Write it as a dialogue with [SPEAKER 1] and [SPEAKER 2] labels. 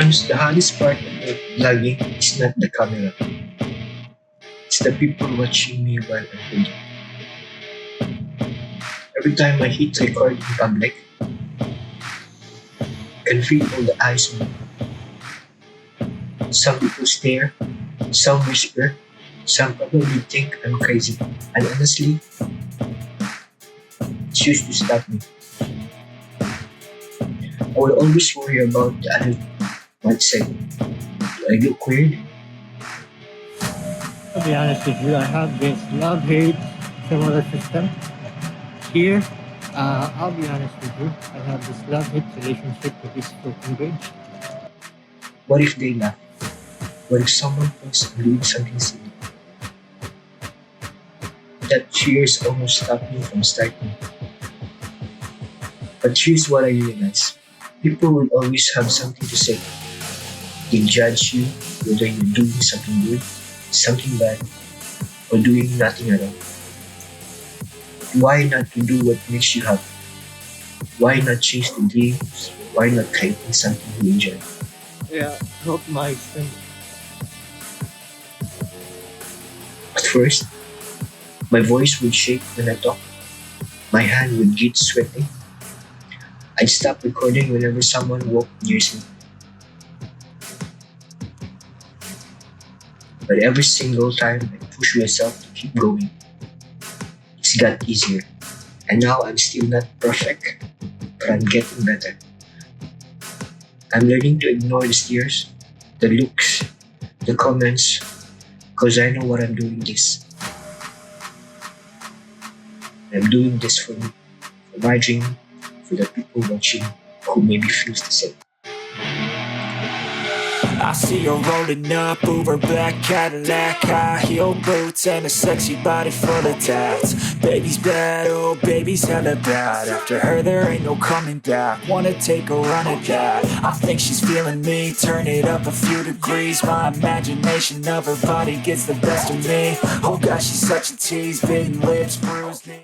[SPEAKER 1] Sometimes the hardest part of vlogging is not the camera, it's the people watching me while I'm holding. Every time I hit record in public, I can feel all the eyes on me. Some people stare, some whisper, some probably think I'm crazy. And honestly, it's used to stop me. I will always worry about the other might say. Do I look weird?
[SPEAKER 2] To be honest with you, I have this love-hate similar system here. I'll be honest with you, I have this love-hate relationship with this floating bridge.
[SPEAKER 1] What if they laugh? What if someone thinks I'm doing something silly? That fears almost stopped me from starting. But here's what I realize. People will always have something to say. They'll judge you whether you're doing something good, something bad, or doing nothing at all. Why not to do what makes you happy? Why not chase the dreams? Why not creating something you enjoy?
[SPEAKER 2] Yeah, hope my friend.
[SPEAKER 1] At first, my voice would shake when I talk. My hand would get sweaty. I'd stop recording whenever someone walked near me. But every single time I push myself to keep going, it's got easier. And now I'm still not perfect, but I'm getting better. I'm learning to ignore the stares, the looks, the comments, because I know what I'm doing this. I'm doing this for me, for my dream, for the people watching who maybe feels the same.
[SPEAKER 3] I see her rolling up, Uber black Cadillac, high heel boots and a sexy body full of tats. Baby's bad, oh baby's hella bad. After her there ain't no coming back. Wanna take a run at that. I think she's feeling me, turn it up a few degrees. My imagination of her body gets the best of me. Oh gosh, she's such a tease, bitten lips, bruised knees.